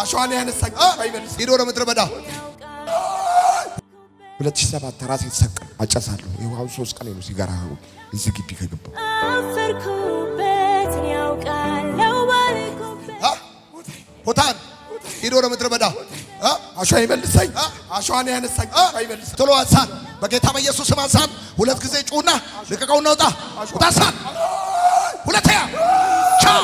አሸዋን ያነሳኝ አይበልስ ሄዶ ለምድረ በዳ 2007 ራሴ ተሰቀል አጨሳለሁ። ይኸው 3 ቀን ነው ሲጋራ እዚህ ግቢ ከገባው አፈርኩበት ያውቃለው ባልኩበት ሆታን ሄዶ ለምድረ በዳ አሸዋ ይበልሰኝ አሸዋን ያነሳኝ አይበልስ ቶሎ አንሳን በጌታ በኢየሱስ ስም አንሳን 2 ጊዜ ጩና ልቀቀውና ውጣ ውጣሳን ሁለተኛ ቻው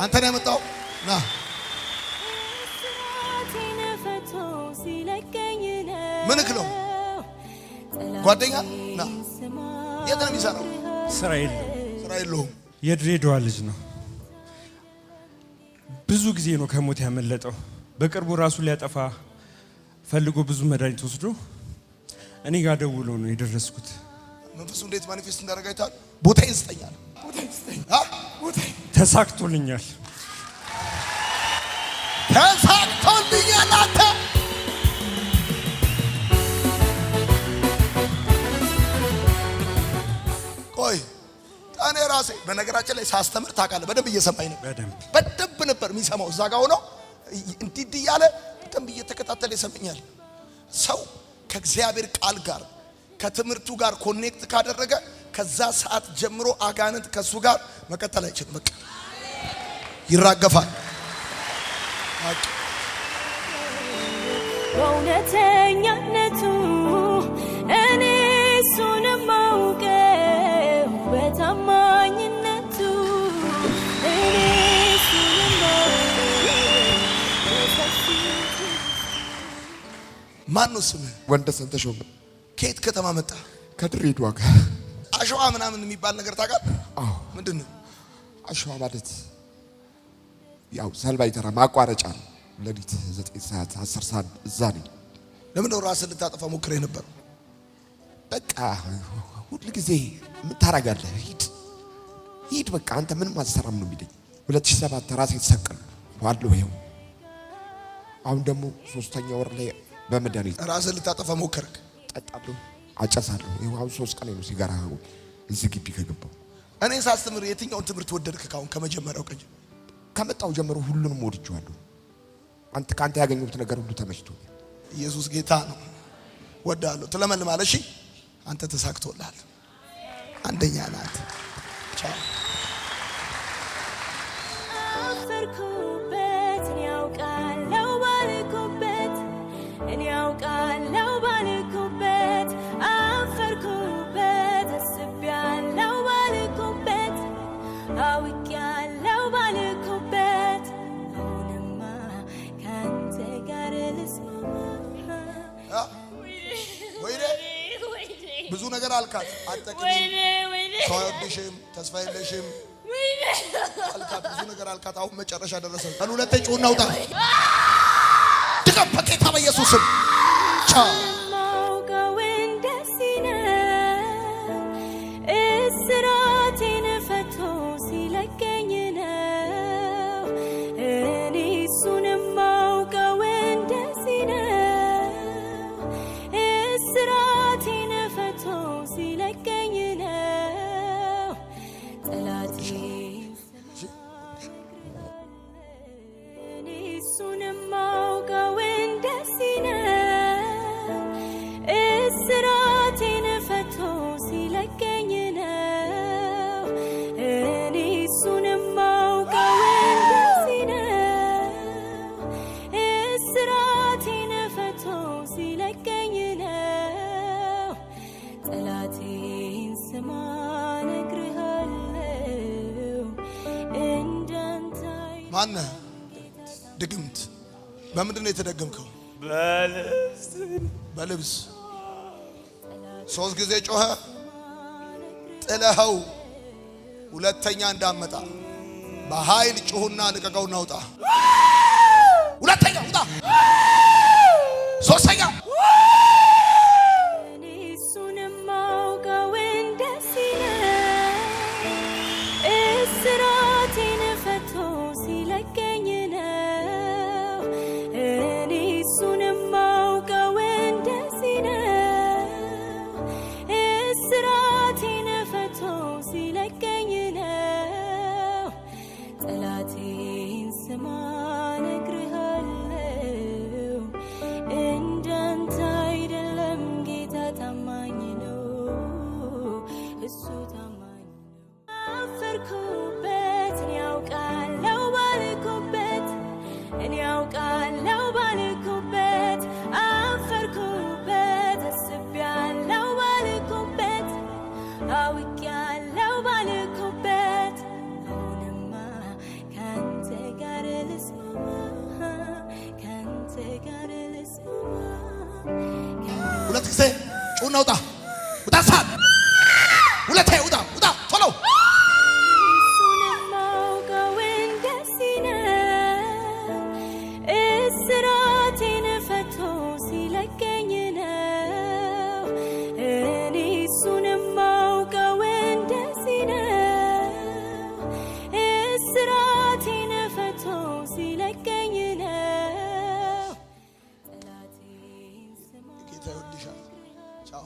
አንተ ነው ያመጣው ና ምንክ ነው ጓደኛ ና የት ነው የሚሰራው? ስራ የለውም። የድሬዳዋ ልጅ ነው። ብዙ ጊዜ ነው ከሞት ያመለጠው። በቅርቡ ራሱ ሊያጠፋ ፈልጎ ብዙ መድኃኒት ወስዶ እኔ ጋር ደውሎ ነው የደረስኩት። መንፈሱ እንዴት ማኒፌስት እንዳደረገ አይታል። ቦታ ይስጠኛል። ተሳክቶልኛል። ተሳክቶልኛል። አንተ ቆይ እኔ ራሴ በነገራችን ላይ ሳስተምር ታውቃለህ፣ በደንብ እየሰማኝ ነው። በደንብ ነበር የሚሰማው። እዛ ጋር ሆኖ እንዲህ እያለ በደንብ እየተከታተለ ይሰማኛል። ሰው ከእግዚአብሔር ቃል ጋር ከትምህርቱ ጋር ኮኔክት ካደረገ ከዛ ሰዓት ጀምሮ አጋንንት ከሱ ጋር መቀጠል አይችልም። በቃ ይራገፋል። በእውነተኛነቱ እኔ እሱን ማውቀው በታማኝነቱ እኔ እሱን ማውቀው። ማን ነው ስምህ? ወንደሰን ተሾመ። ከየት ከተማ መጣ? ከድሬዳዋ ጋር አሸዋ ምናምን የሚባል ነገር ታውቃለህ? አዎ። ምንድን ነው አሸዋ ማለት? ያው ሰልባይ ተራ ማቋረጫ ነው። ለሊት 9 ሰዓት 10 ሰዓት እዛ ነኝ። ለምን ነው ራስን ልታጠፋ ሞክረህ ነበር? በቃ ሁሉ ጊዜ ምን ታረጋለህ? ሂድ በቃ አንተ ምንም አትሰራም ነው የሚለኝ። 2007 ራሴ ተሰቀል ዋለው። ይኸው አሁን ደግሞ 3ኛ ወር ላይ በመድኃኒት ራስን ልታጠፋ ሞከርክ። ጠጣለሁ፣ አጨሳለሁ። ይኸው 3 ቀን ነው ሲጋራ እዚህ ግቢ ከገባው። እኔ ሳስተምር የትኛውን ትምህርት ወደድክ? ካሁን ከመጀመሪያው ቀን ከመጣው ጀምሮ ሁሉንም ወድጄዋለሁ። አንተ ካንተ ያገኘሁት ነገር ሁሉ ተመችቶኛል። ኢየሱስ ጌታ ነው። ወዳለሁ ትለመልማለህ። እሺ አንተ ተሳክቶልሃል። አንደኛ ናት። ቻው አፈርኩበት ያውቃለው ባልኩበት እኔ ያውቃለው ባልኩበት አፈርኩበት አስቤያለው ባልኩበት አውቄያለው ባልኩበት አሁንማ ካንተ ጋር ልስማማ። ብዙ ነገር አልካት። አጠቅም ሰው አይወድሽም፣ ተስፋ የለሽም አልካት። ብዙ ነገር አልካት። አሁን መጨረሻ ደረሰ። አሉ ሁለተኛ ጩና ውጣ ድቀም በጌታ በኢየሱስ ስም ቻው። እስራቴን ፈቶ ሲለቀኝ ነው እኔ እሱን ማውቀው እንደዚህ ነው። እስራቴን ፈቶ ሲለቀኝ ነው ጠላቴ እኔ እሱን ማውቀው እንደዚህ ነው። እስራቴን ፈቶ ሲለቀኝ ነው እኔ እሱን ማውቀው እንደዚህ ነው። እስራቴን ፈቶ ሲለቀኝ ነው ጠላቴን ስማ እነግርሃለሁ እንዳንተ ማነህ? ድግምት። በምንድን ነው የተደገምከው? በልብስ 3 ጊዜ ጮኸ። ጥለኸው ሁለተኛ እንዳመጣ በኃይል ጩሁና ልቀቀውና ውጣ። ሁለተኛ ውጣ። 3ኛ እኔ እሱን ማውቀው እንደዚህ ነው። እስራቴን ፈቶ ሲለቀኝ ነው እኔ እሱን ማውቀው ጩና ውጣ ውጣ ሳት ሁለቴ ውጣ ውጣ ቶሎ እሱንም አውቀው እንደዚህ ነው እስራቴን ፈቶ ሲለቀኝ ነው እኔ እሱንም አውቀው እንደዚህ ነው እስራቴን ፈቶ ሲለቀኝ ነው ጠላቴን ስማ ጌታ ይወድሻል ቻው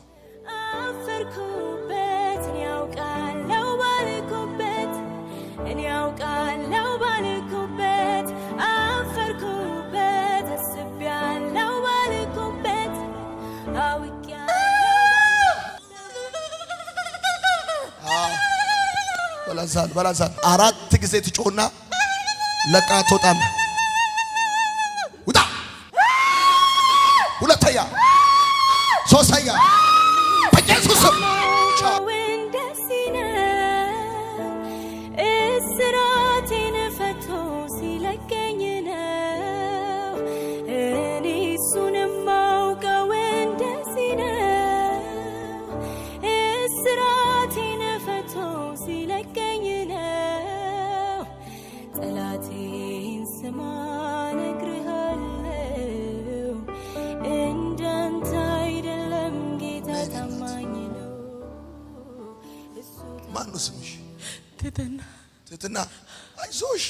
አፈርኩበት እኔ ያውቃለው ባልኩበት እኔ ያውቃለው ባልኩበት አፈርኩበት አስቤያለው ባልኩበት በላዛል 4 ጊዜ ትጮህና ለቃ ትወጣለህ ውጣ ሁለተኛ ሶስተኛ በኢየሱስም እንደዚህ ነው እስራቴን ፈቶ ሲለቀኝ ነው እኔ እሱንም አውቀው እንደዚህ ነው እስራቴን ፈቶ ሲለቀኝ ነው ጠላቴን ስማ እነግርሃለሁ እንዳንተ አይደለም ጌታ ታማኝ ነው እሱ ማነው ስምሽ ትትና አይዞሽ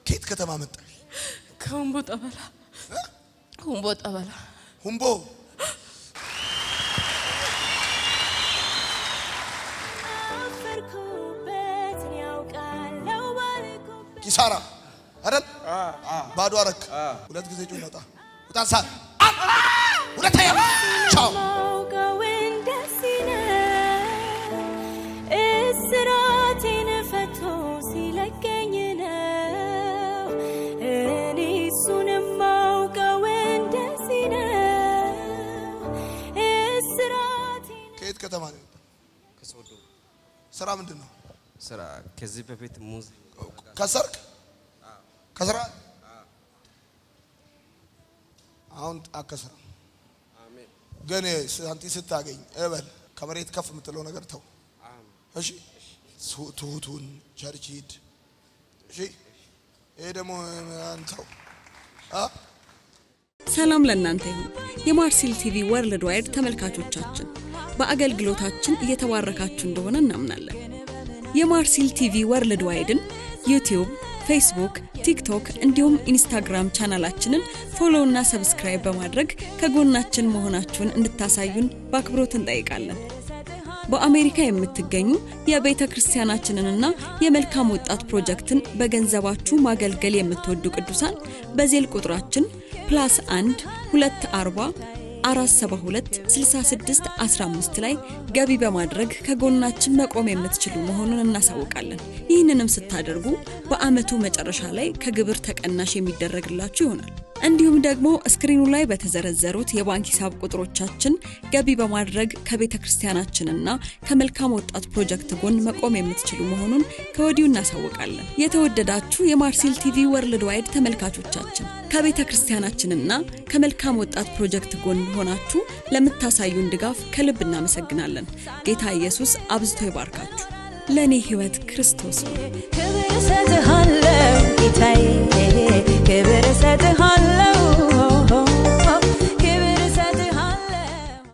ከየት ከተማ መጣሽ ከሁምቦ ጠበላ ሁምቦ አፈርኩበት እኔ ያውቃለው ባልኩበት ኪሳራ አይደል ባዶ አረክ 2 ጊዜ ጩና ውጣ ውጣ ሳት ሁለተኛ ቻው ማውቀው እንደዚህ ነው እስራቴን ፈቶ ሲለቀኝ ነው እኔ እሱንም ማውቀው እንደዚህ ነው እስራቴን ከየት ከተማ ነው የወጣው? ከሶዶ ስራ ምንድን ነው ስራ ከዚህ በፊት ሙዝ ከሰርክ ከስራ አሁን አከስራ አሜን ግን ሳንቲ ስታገኝ እበል ከመሬት ከፍ የምትለው ነገር ተው እሺ ትሁቱን ቸርች ሂድ እሺ ይሄ ደግሞ አንተው ሰላም ለእናንተ ይሁን። የማርሲል ቲቪ ወርልድ ዋይድ ተመልካቾቻችን በአገልግሎታችን እየተባረካችሁ እንደሆነ እናምናለን። የማርሲል ቲቪ ወርልድ ዋይድን ዩቲዩብ፣ ፌስቡክ፣ ቲክቶክ እንዲሁም ኢንስታግራም ቻናላችንን ፎሎው እና ሰብስክራይብ በማድረግ ከጎናችን መሆናችሁን እንድታሳዩን በአክብሮት እንጠይቃለን። በአሜሪካ የምትገኙ የቤተ ክርስቲያናችንንና የመልካም ወጣት ፕሮጀክትን በገንዘባችሁ ማገልገል የምትወዱ ቅዱሳን በዜል ቁጥራችን +1 240 472 66 15 ላይ ገቢ በማድረግ ከጎናችን መቆም የምትችሉ መሆኑን እናሳውቃለን። ይህንንም ስታደርጉ በአመቱ መጨረሻ ላይ ከግብር ተቀናሽ የሚደረግላችሁ ይሆናል። እንዲሁም ደግሞ ስክሪኑ ላይ በተዘረዘሩት የባንክ ሂሳብ ቁጥሮቻችን ገቢ በማድረግ ከቤተ ክርስቲያናችንና ከመልካም ወጣት ፕሮጀክት ጎን መቆም የምትችሉ መሆኑን ከወዲሁ እናሳውቃለን። የተወደዳችሁ የማርሲል ቲቪ ወርልድ ዋይድ ተመልካቾቻችን ከቤተ ክርስቲያናችንና ከመልካም ወጣት ፕሮጀክት ጎን ሆናችሁ ለምታሳዩን ድጋፍ ከልብ እናመሰግናለን። ጌታ ኢየሱስ አብዝቶ ይባርካችሁ። ለኔ ህይወት ክርስቶስ ነው። ክብር ሰጥሃለሁ ጌታዬ ክብር ሰጥሃለሁ